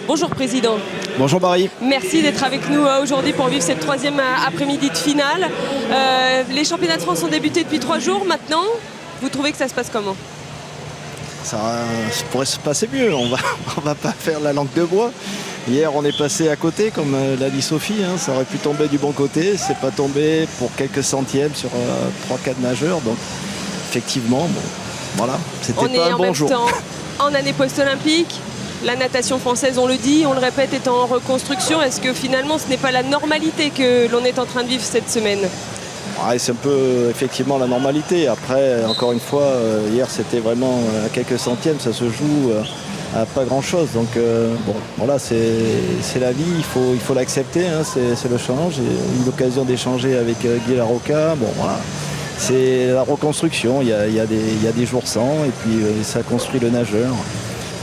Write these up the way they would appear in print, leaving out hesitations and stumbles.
Bonjour Président. Bonjour Barry. Merci d'être avec nous aujourd'hui pour vivre cette troisième après-midi de finale. Les championnats de France ont débuté depuis 3 jours maintenant. Vous trouvez que ça se passe comment? Ça pourrait se passer mieux, on va pas faire la langue de bois. Hier on est passé à côté, comme l'a dit Sophie, hein, ça aurait pu tomber du bon côté, c'est pas tombé pour quelques centièmes sur 3-4 nageurs, donc effectivement, bon, voilà, c'était pas un bon jour. On est en même temps en année post-olympique, la natation française, on le dit, on le répète, est en reconstruction. Est-ce que finalement ce n'est pas la normalité que l'on est en train de vivre cette semaine? Ouais, c'est un peu effectivement la normalité. Après, encore une fois, hier c'était vraiment à quelques centièmes, ça se joue à pas grand chose. Donc bon, voilà, c'est la vie, il faut l'accepter, hein, c'est le challenge. J'ai eu l'occasion d'échanger avec Guy Larocca. Bon voilà, c'est la reconstruction, il y a des jours sans, et puis ça construit le nageur.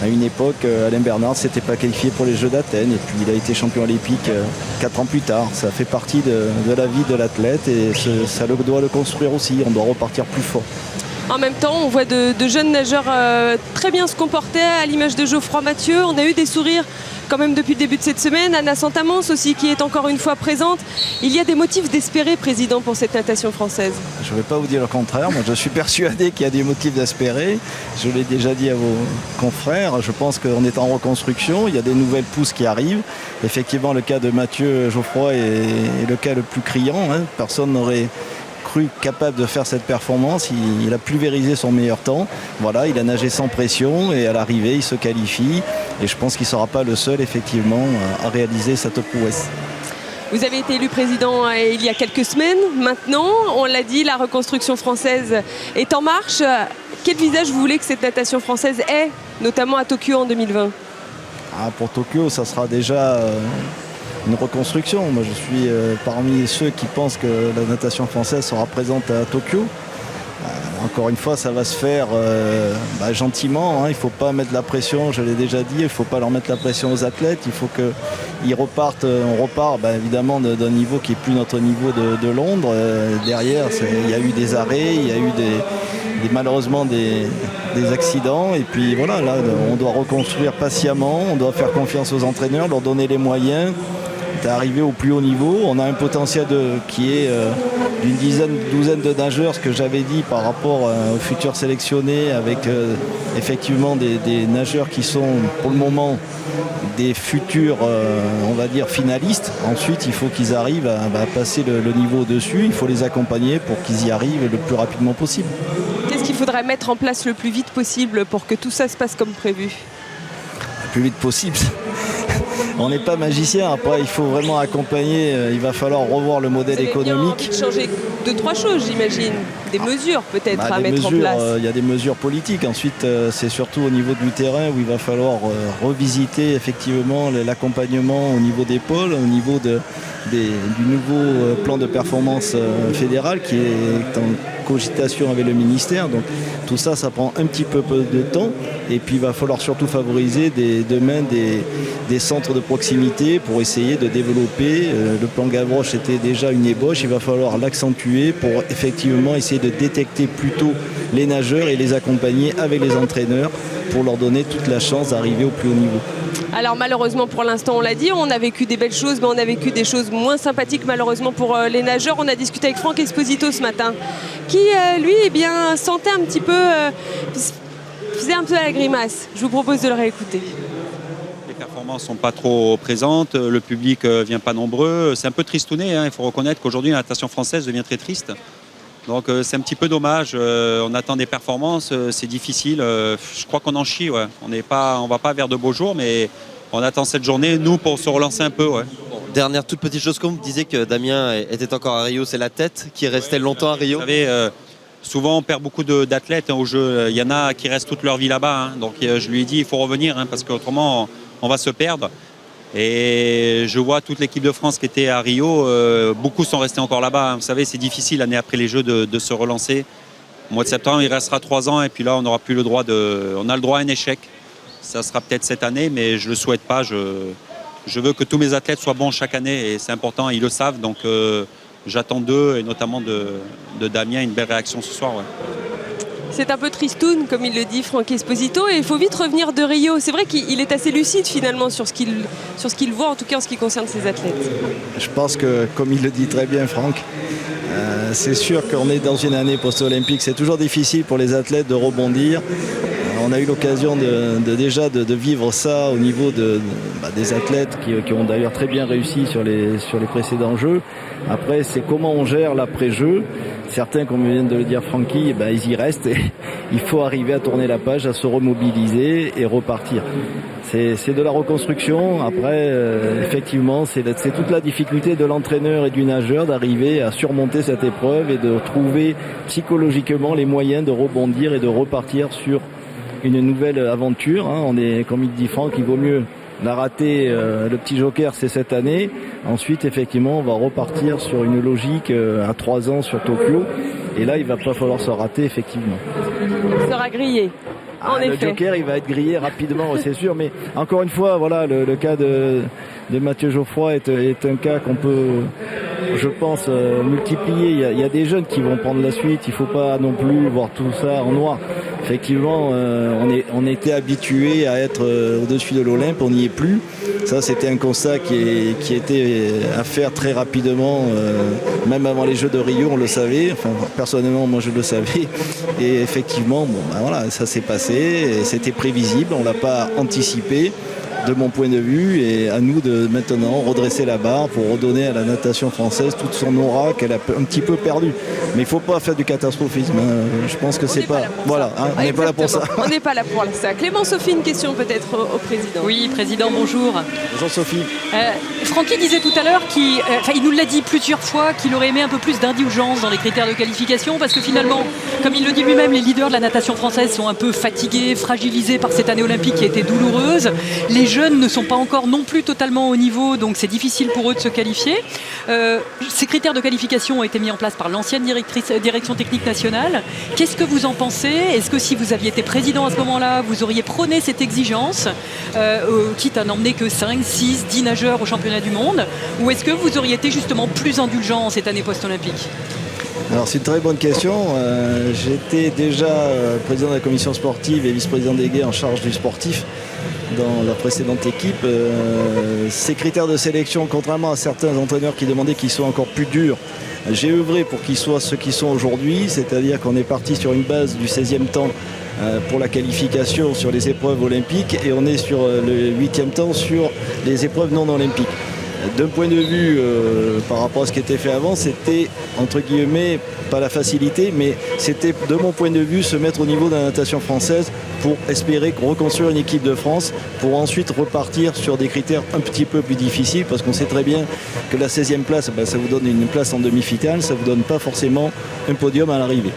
À une époque, Alain Bernard ne s'était pas qualifié pour les Jeux d'Athènes et puis il a été champion olympique 4 ans plus tard. Ça fait partie de la vie de l'athlète et ça doit le construire aussi. On doit repartir plus fort. En même temps, on voit de jeunes nageurs très bien se comporter, à l'image de Geoffroy Mathieu. On a eu des sourires quand même depuis le début de cette semaine. Anna Santamance aussi qui est encore une fois présente. Il y a des motifs d'espérer, Président, pour cette natation française. Je ne vais pas vous dire le contraire. Moi, je suis persuadé qu'il y a des motifs d'espérer. Je l'ai déjà dit à vos confrères. Je pense qu'on est en reconstruction. Il y a des nouvelles pousses qui arrivent. Effectivement, le cas de Mathieu Geoffroy est le cas le plus criant, hein. Personne n'aurait cru capable de faire cette performance. Il a pulvérisé son meilleur temps. Voilà, il a nagé sans pression et à l'arrivée, il se qualifie. Et je pense qu'il ne sera pas le seul, effectivement, à réaliser cette prouesse. Vous avez été élu président il y a quelques semaines. Maintenant, on l'a dit, la reconstruction française est en marche. Quel visage vous voulez que cette natation française ait, notamment à Tokyo en 2020? Pour Tokyo, ça sera déjà une reconstruction. Moi, je suis parmi ceux qui pensent que la natation française sera présente à Tokyo. Encore une fois, ça va se faire gentiment, hein. Il ne faut pas mettre la pression, je l'ai déjà dit, il ne faut pas leur mettre la pression aux athlètes. Il faut qu'ils repartent, on repart évidemment d'un niveau qui est plus notre niveau de Londres. Derrière, il y a eu des arrêts, il y a eu malheureusement des accidents. Et puis voilà, là, on doit reconstruire patiemment, on doit faire confiance aux entraîneurs, leur donner les moyens d'arriver au plus haut niveau. On a un potentiel qui est d'une douzaine de nageurs, ce que j'avais dit par rapport aux futurs sélectionnés, avec effectivement des nageurs qui sont pour le moment des futurs, on va dire, finalistes. Ensuite, il faut qu'ils arrivent à passer le niveau au-dessus. Il faut les accompagner pour qu'ils y arrivent le plus rapidement possible. Qu'est-ce qu'il faudrait mettre en place le plus vite possible pour que tout ça se passe comme prévu? Le plus vite possible. On n'est pas magicien, après il faut vraiment accompagner, il va falloir revoir le modèle économique. Vous avez changer 2-3 choses, j'imagine, des mesures peut-être à mettre en place. Il y a des mesures politiques, ensuite c'est surtout au niveau du terrain où il va falloir revisiter effectivement l'accompagnement au niveau des pôles, au niveau du nouveau plan de performance fédéral qui est en cogitation avec le ministère. Donc tout ça, ça prend un petit peu de temps et puis il va falloir surtout favoriser demain des centres de proximité pour essayer de développer. Le plan Gavroche était déjà une ébauche, il va falloir l'accentuer pour effectivement essayer de détecter plus tôt les nageurs et les accompagner avec les entraîneurs pour leur donner toute la chance d'arriver au plus haut niveau. Alors malheureusement pour l'instant, on l'a dit, on a vécu des belles choses, mais on a vécu des choses moins sympathiques malheureusement pour les nageurs. On a discuté avec Franck Esposito ce matin, qui lui sentait un petit peu, faisait un peu la grimace. Je vous propose de le réécouter. Les performances ne sont pas trop présentes, le public ne vient pas nombreux. C'est un peu tristouné, hein. Il faut reconnaître qu'aujourd'hui la natation française devient très triste. Donc c'est un petit peu dommage, on attend des performances, c'est difficile, je crois qu'on en chie, ouais. On va pas vers de beaux jours, mais on attend cette journée, nous, pour se relancer un peu. Ouais. Bon, dernière toute petite chose, comme vous disiez que Damien était encore à Rio, c'est la tête qui est restée longtemps à Rio. Vous savez, souvent on perd beaucoup d'athlètes au jeu, il y en a qui restent toute leur vie là-bas, hein. Donc je lui ai dit il faut revenir, hein, parce qu'autrement on va se perdre. Et je vois toute l'équipe de France qui était à Rio, beaucoup sont restés encore là-bas. Vous savez, c'est difficile l'année après les Jeux de se relancer. Au mois de septembre, il restera 3 ans et puis là, on n'aura plus le droit on a le droit à un échec. Ça sera peut-être cette année, mais je ne le souhaite pas. Je veux que tous mes athlètes soient bons chaque année et c'est important, ils le savent. Donc j'attends d'eux et notamment de Damien une belle réaction ce soir. Ouais. C'est un peu tristoun, comme il le dit Franck Esposito, et il faut vite revenir de Rio. C'est vrai qu'il est assez lucide finalement sur ce qu'il voit, en tout cas en ce qui concerne ses athlètes. Je pense que, comme il le dit très bien Franck, c'est sûr qu'on est dans une année post-olympique. C'est toujours difficile pour les athlètes de rebondir. On a eu l'occasion de vivre ça au niveau des athlètes qui ont d'ailleurs très bien réussi sur les précédents jeux. Après, c'est comment on gère l'après-jeu. Certains, comme vient de le dire Francky, ils y restent. Et il faut arriver à tourner la page, à se remobiliser et repartir. C'est de la reconstruction. Après, effectivement, c'est toute la difficulté de l'entraîneur et du nageur d'arriver à surmonter cette épreuve et de trouver psychologiquement les moyens de rebondir et de repartir sur une nouvelle aventure. On est, comme il dit Franck, il vaut mieux la rater. Le petit joker, c'est cette année. Ensuite, effectivement, on va repartir sur une logique à 3 ans sur Tokyo. Et là, il va pas falloir se rater, effectivement. Il sera grillé. Le joker, il va être grillé rapidement, c'est sûr. Mais encore une fois, voilà, le cas de Mathieu Geoffroy est un cas qu'on peut, je pense, multiplier. Il y a des jeunes qui vont prendre la suite. Il ne faut pas non plus voir tout ça en noir. Effectivement, on était habitué à être au-dessus de l'Olympe, on n'y est plus. Ça, c'était un constat qui était à faire très rapidement, même avant les Jeux de Rio, on le savait. Enfin, personnellement, moi, je le savais. Et effectivement, voilà, ça s'est passé. Et c'était prévisible, on ne l'a pas anticipé, de mon point de vue, et à nous de maintenant redresser la barre pour redonner à la natation française toute son aura qu'elle a un petit peu perdue. Mais il ne faut pas faire du catastrophisme. Je pense que c'est pas. Voilà, on n'est pas là pour ça. On n'est pas là pour ça. Clément, Sophie, une question peut-être au président. Oui, président, bonjour. Bonjour Sophie. Francky disait tout à l'heure il nous l'a dit plusieurs fois, qu'il aurait aimé un peu plus d'indulgence dans les critères de qualification, parce que finalement, comme il le dit lui-même, les leaders de la natation française sont un peu fatigués, fragilisés par cette année olympique qui a été douloureuse. Les jeunes ne sont pas encore non plus totalement au niveau, donc c'est difficile pour eux de se qualifier. Ces critères de qualification ont été mis en place par l'ancienne direction technique nationale. Qu'est-ce que vous en pensez? Est-ce que si vous aviez été président à ce moment-là, vous auriez prôné cette exigence, quitte à n'emmener que 5, 6, 10 nageurs au championnat du monde, ou est-ce que vous auriez été justement plus indulgent cette année post-olympique? Alors c'est une très bonne question. J'étais déjà président de la commission sportive et vice-président délégué en charge du sportif dans la précédente équipe. Ces critères de sélection, contrairement à certains entraîneurs qui demandaient qu'ils soient encore plus durs, j'ai œuvré pour qu'ils soient ceux qui sont aujourd'hui, c'est-à-dire qu'on est parti sur une base du 16e temps pour la qualification sur les épreuves olympiques, et on est sur le 8e temps sur les épreuves non olympiques. D'un point de vue par rapport à ce qui était fait avant, c'était entre guillemets pas la facilité, mais c'était de mon point de vue se mettre au niveau de la natation française pour espérer reconstruire une équipe de France, pour ensuite repartir sur des critères un petit peu plus difficiles, parce qu'on sait très bien que la 16e place, ça vous donne une place en demi-finale, ça vous donne pas forcément un podium à l'arrivée.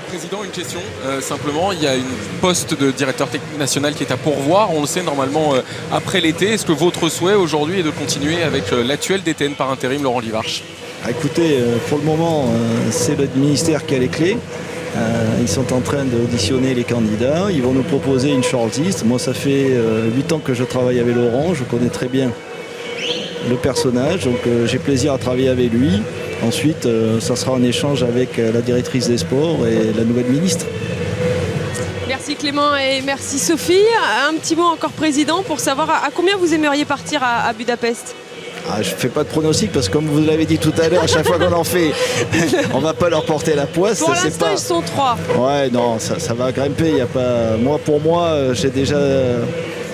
Président, une question simplement, il y a une poste de directeur technique national qui est à pourvoir, on le sait normalement après l'été. Est-ce que votre souhait aujourd'hui est de continuer avec l'actuel DTN par intérim Laurent Livarch? Écoutez, pour le moment, c'est le ministère qui a les clés. Ils sont en train d'auditionner les candidats, ils vont nous proposer une shortlist. Moi, ça fait 8 ans que je travaille avec Laurent, je connais très bien le personnage, donc j'ai plaisir à travailler avec lui. Ensuite, ça sera un échange avec la directrice des sports et la nouvelle ministre. Merci Clément et merci Sophie. Un petit mot encore, président, pour savoir à combien vous aimeriez partir à Budapest? Je ne fais pas de pronostic parce que, comme vous l'avez dit tout à l'heure, à chaque fois qu'on en fait, on ne va pas leur porter la poisse. Pour l'instant, ils sont 3. Ouais, non, ça va grimper. Y a pas... Pour moi, j'ai déjà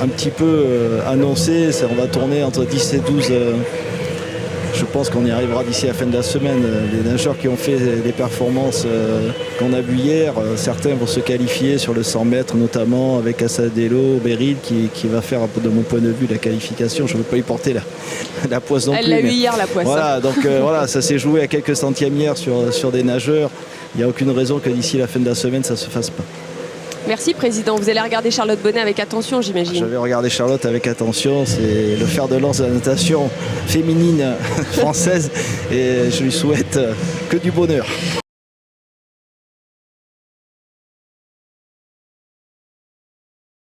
un petit peu annoncé. On va tourner entre 10 et 12. Je pense qu'on y arrivera d'ici la fin de la semaine. Les nageurs qui ont fait les performances qu'on a vues hier, certains vont se qualifier sur le 100 mètres, notamment avec Assadelo, Beryl qui va faire, de mon point de vue, la qualification. Je ne veux pas y porter la poisse non plus. Elle l'a eu hier, la poisse. Voilà, donc voilà, ça s'est joué à quelques centièmes hier sur des nageurs. Il n'y a aucune raison que d'ici la fin de la semaine, ça ne se fasse pas. Merci président. Vous allez regarder Charlotte Bonnet avec attention, j'imagine. Je vais regarder Charlotte avec attention. C'est le fer de lance de la natation féminine française et je lui souhaite que du bonheur.